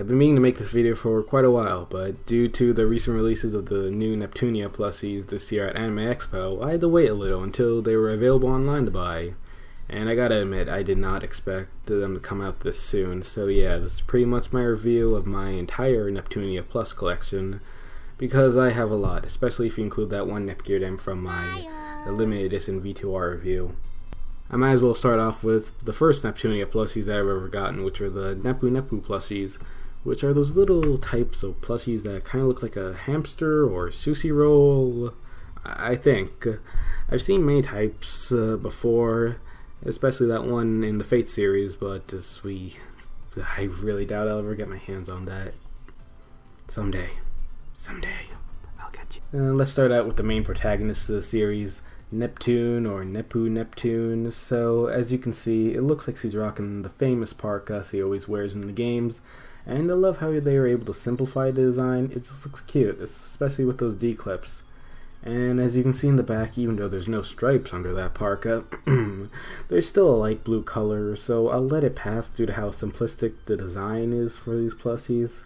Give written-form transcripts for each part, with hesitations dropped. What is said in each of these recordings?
I've been meaning to make this video for quite a while, but due to the recent releases of the new Neptunia plushies this year at Anime Expo, I had to wait a little until they were available online to buy. And I gotta admit, I did not expect them to come out this soon, so yeah, this is pretty much my review of my entire Neptunia Plus collection, because I have a lot, especially if you include that one Nepgear from my limited edition V2R review. I might as well start off with the first Neptunia plushies I've ever gotten, which are the Nepu plushies, which are those little types of plushies that kind of look like a hamster or sushi roll, I think. I've seen many types before, especially that one in the Fate series, but I really doubt I'll ever get my hands on that. Someday, I'll get you. Let's start out with the main protagonist of the series, Neptune or Neptune. So as you can see, it looks like she's rocking the famous parka she always wears in the games, and I love how they were able to simplify the design. It just looks cute, especially with those D-clips. And as you can see in the back, even though there's no stripes under that parka, there's still a light blue color, so I'll let it pass due to how simplistic the design is for these plushies.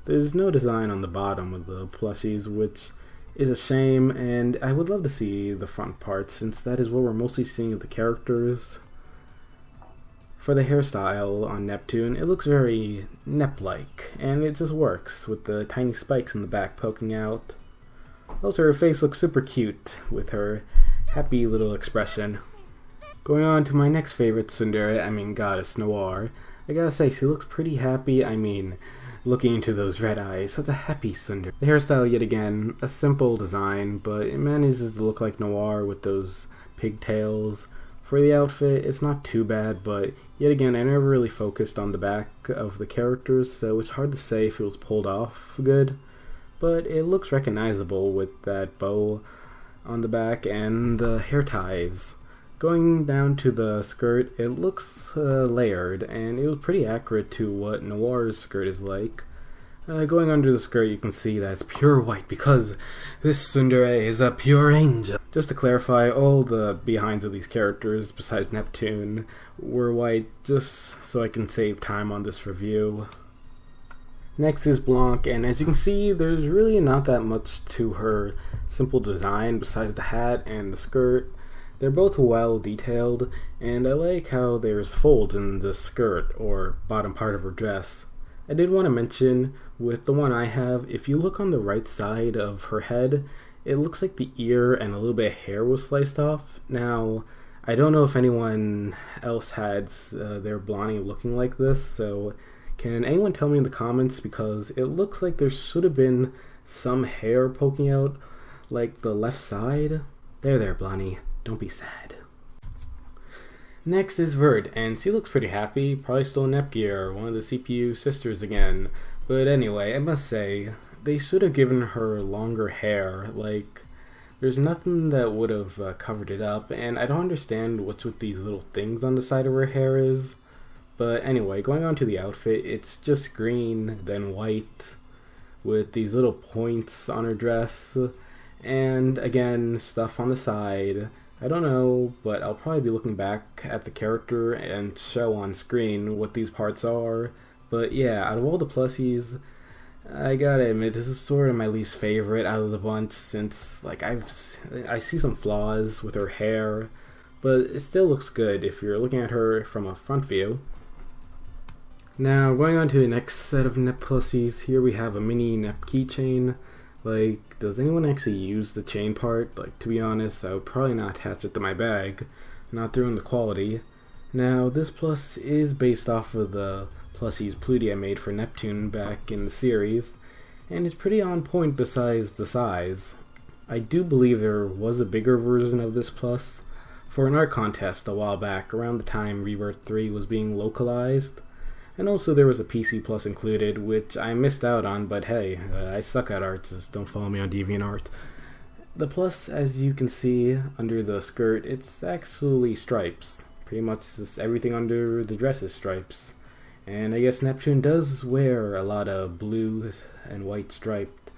There's no design on the bottom of the plushies, which is a shame, and I would love to see the front part, since that is what we're mostly seeing of the characters. For the hairstyle on Neptune, it looks very Nep-like, and it just works, with the tiny spikes in the back poking out. Also, her face looks super cute, with her happy little expression. Going on to my next favorite tsundere, goddess Noir, I gotta say, she looks pretty happy. Looking into those red eyes, such a happy tsundere. The hairstyle, yet again, a simple design, but it manages to look like Noir with those pigtails. For the outfit, it's not too bad, but yet again, I never really focused on the back of the characters, so it's hard to say if it was pulled off good. But it looks recognizable with that bow on the back and the hair ties. Going down to the skirt, it looks layered, and it was pretty accurate to what Noir's skirt is like. Going under the skirt, you can see that it's pure white, because this tsundere is a pure angel. Just to clarify, all the behinds of these characters, besides Neptune, were white, just so I can save time on this review. Next is Blanc, and as you can see, there's really not that much to her simple design besides the hat and the skirt. They're both well detailed, and I like how there's folds in the skirt, or bottom part of her dress. I did want to mention, with the one I have, if you look on the right side of her head, it looks like the ear and a little bit of hair was sliced off. Now, I don't know if anyone else had their Blondie looking like this, so can anyone tell me in the comments, because it looks like there should have been some hair poking out, like the left side. There, Blondie. Don't be sad. Next is Vert, and she looks pretty happy, probably still Nepgear, one of the CPU sisters again. But anyway, I must say, they should have given her longer hair. Like, there's nothing that would have covered it up, and I don't understand what's with these little things on the side of her hair is. But anyway, going on to the outfit, it's just green, then white, with these little points on her dress, and again, stuff on the side. I don't know, but I'll probably be looking back at the character and show on screen what these parts are. But yeah, out of all the plushies, I gotta admit, this is sort of my least favorite out of the bunch, since I see some flaws with her hair, but it still looks good if you're looking at her from a front view. Now, going on to the next set of Nep plushies, here we have a mini Nep keychain. Like, does anyone actually use the chain part? Like, to be honest, I would probably not attach it to my bag, not doing the quality. Now, this plus is based off of the plushies Plutia made for Neptune back in the series, and it's pretty on point besides the size. I do believe there was a bigger version of this plus for an art contest a while back, around the time Rebirth 3 was being localized. And also there was a PC Plus included, which I missed out on, but hey, I suck at art, just don't follow me on DeviantArt. The plus, as you can see under the skirt, it's actually stripes. Pretty much just everything under the dress is stripes. And I guess Neptune does wear a lot of blue and white striped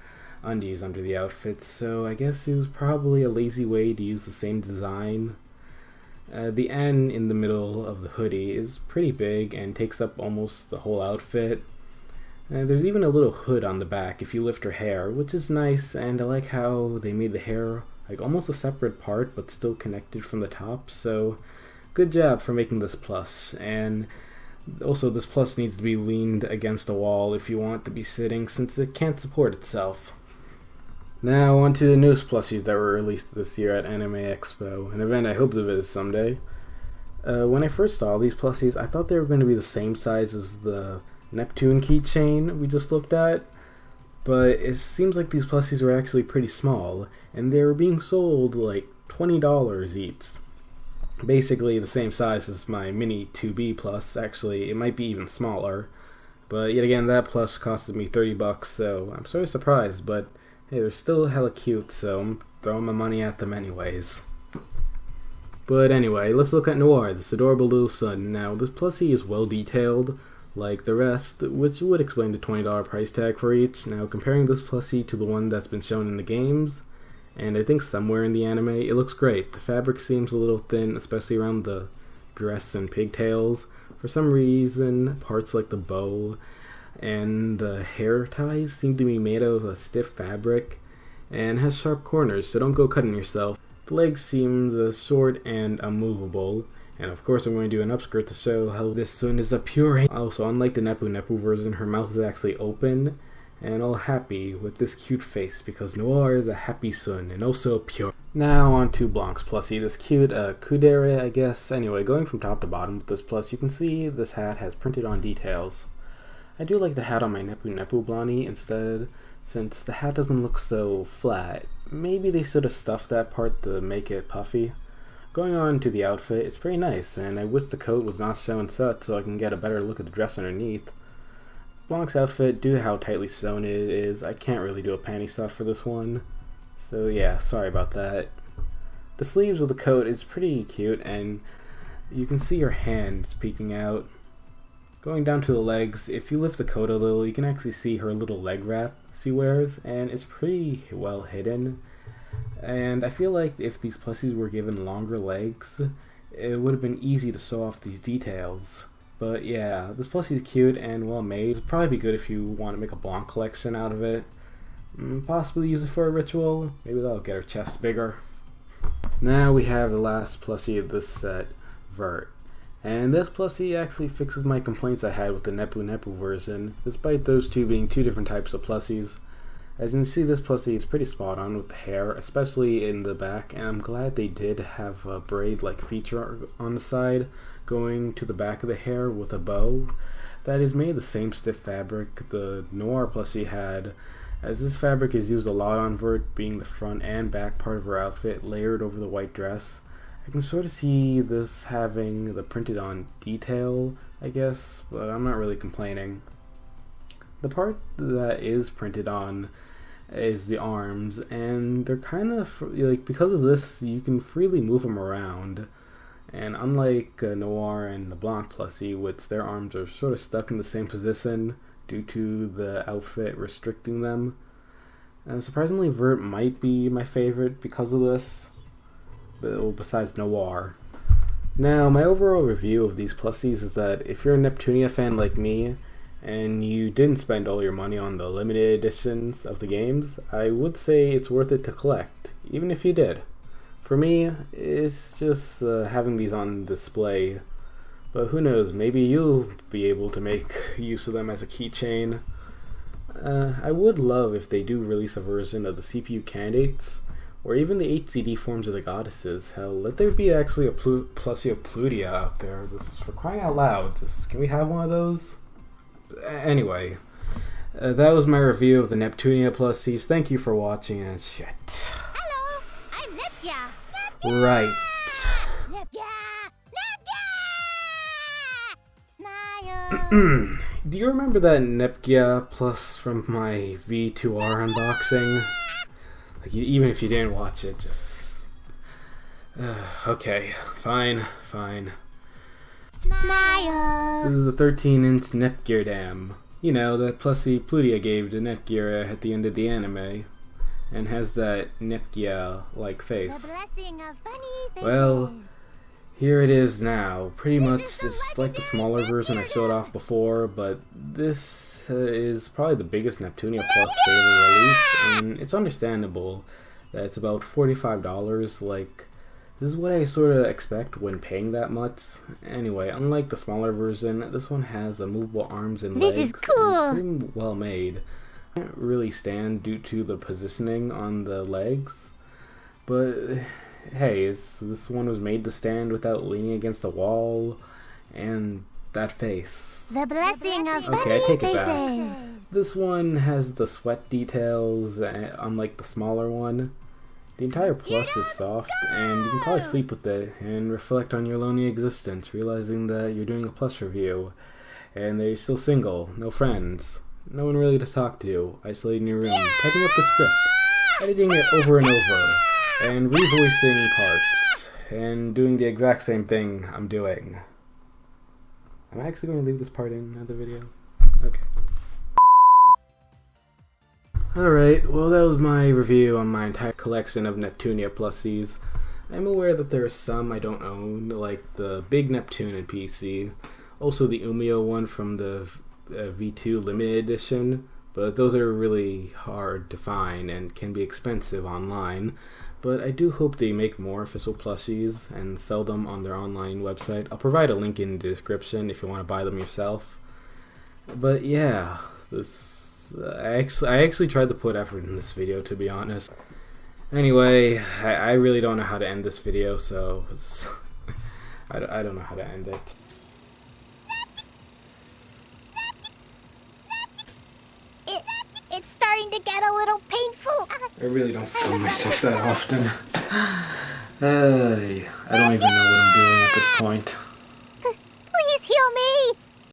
undies under the outfit, so I guess it was probably a lazy way to use the same design. The N in the middle of the hoodie is pretty big and takes up almost the whole outfit. And there's even a little hood on the back if you lift her hair, which is nice, and I like how they made the hair like almost a separate part but still connected from the top, so good job for making this plush. And also this plush needs to be leaned against a wall if you want it to be sitting, since it can't support itself. Now on to the newest plushies that were released this year at Anime Expo, an event I hope to visit someday. When I first saw these plushies, I thought they were going to be the same size as the Neptune keychain we just looked at, but it seems like these plushies were actually pretty small, and they were being sold like $20 each. Basically the same size as my mini 2B plus. Actually, it might be even smaller, but yet again that plus costed me $30, so I'm sort of surprised, but hey, they're still hella cute, so I'm throwing my money at them anyways. But anyway, let's look at Noir, this adorable little sun. Now, this plushie is well detailed, like the rest, which would explain the $20 price tag for each. Now, comparing this plushie to the one that's been shown in the games, and I think somewhere in the anime, it looks great. The fabric seems a little thin, especially around the dress and pigtails. For some reason, parts like the bow and the hair ties seem to be made of a stiff fabric and has sharp corners, so don't go cutting yourself. The legs seem short and unmovable, and of course I'm going to do an upskirt to show how this sun is a pure. Also, unlike the Nepu version, her mouth is actually open and all happy with this cute face, because Noir is a happy sun and also pure. Now on to Blanc's plushie, this cute kudere, I guess. Anyway, going from top to bottom with this plush, you can see this hat has printed on details. I do like the hat on my Nepu Blondie instead, since the hat doesn't look so flat. Maybe they should have stuffed that part to make it puffy. Going on to the outfit, it's pretty nice, and I wish the coat was not sewn shut so I can get a better look at the dress underneath. Blanc's outfit, due to how tightly sewn it is, I can't really do a panty stuff for this one. So yeah, sorry about that. The sleeves of the coat is pretty cute, and you can see her hands peeking out. Going down to the legs, if you lift the coat a little, you can actually see her little leg wrap she wears, and it's pretty well hidden. And I feel like if these plushies were given longer legs, it would have been easy to sew off these details. But yeah, this plushie is cute and well made. It'd probably be good if you want to make a Blanc collection out of it. Possibly use it for a ritual. Maybe that'll get her chest bigger. Now we have the last plushie of this set, Vert. And this plushie actually fixes my complaints I had with the Nepu version, despite those two being two different types of plushies. As you can see, this plushie is pretty spot on with the hair, especially in the back, and I'm glad they did have a braid-like feature on the side, going to the back of the hair with a bow. That is made of the same stiff fabric the Noir plushie had, as this fabric is used a lot on Vert, being the front and back part of her outfit layered over the white dress. I can sort of see this having the printed on detail, I guess, but I'm not really complaining. The part that is printed on is the arms, and they're kind of, like, because of this, you can freely move them around. And unlike Noir and the Blanc plushie, which their arms are sort of stuck in the same position due to the outfit restricting them. And surprisingly, Vert might be my favorite because of this, besides Noir. Now, my overall review of these plushies is that if you're a Neptunia fan like me, and you didn't spend all your money on the limited editions of the games, I would say it's worth it to collect, even if you did. For me, it's just having these on display, but who knows, maybe you'll be able to make use of them as a keychain. I would love if they do release a version of the CPU candidates, or even the HCD forms of the goddesses. Hell, let there be actually a plushie of Plutia out there, just for crying out loud. Just, can we have one of those? Anyway, that was my review of the Neptunia plushies. Thank you for watching, and shit. Hello, I'm Nepia. Right. Nepia. Smile. Do you remember that Nepgia plus from my V2R unboxing? Like, even if you didn't watch it, just... okay, fine. Smile. This is the 13-inch Netgear Dam. You know, that plushie Plutia gave to Netgear at the end of the anime. And has that Nepgia-like face. The blessing of funny faces. Well, here it is now. Pretty much just like the smaller version I showed off before, but this is probably the biggest Neptunia Plus they ever released, and it's understandable that it's about $45. Like, this is what I sort of expect when paying that much. Anyway, unlike the smaller version, this one has movable arms and legs. This is cool. And it's pretty well made. I can't really stand due to the positioning on the legs, but hey, this one was made to stand without leaning against the wall, and that face. The blessing of Okay, I funny take it faces. back. This one has the sweat details, unlike the smaller one. The entire plush is soft, and you can probably sleep with it and reflect on your lonely existence, realizing that you're doing a plush review, and that you're still single, no friends, no one really to talk to, isolated in your room, typing up the script, editing it over and over, and revoicing parts, and doing the exact same thing I'm doing. Am I actually going to leave this part in the video? Okay. Alright, well that was my review on my entire collection of Neptunia plushies. I'm aware that there are some I don't own, like the Big Neptune in PC, also the Umio one from the V2 limited edition, but those are really hard to find and can be expensive online. But I do hope they make more official plushies and sell them on their online website. I'll provide a link in the description if you want to buy them yourself. But yeah, I actually tried to put effort in this video, to be honest. Anyway, I really don't know how to end this video, so I don't know how to end it. It's starting to get a little painful. I really don't film myself that often. I don't even know what I'm doing at this point.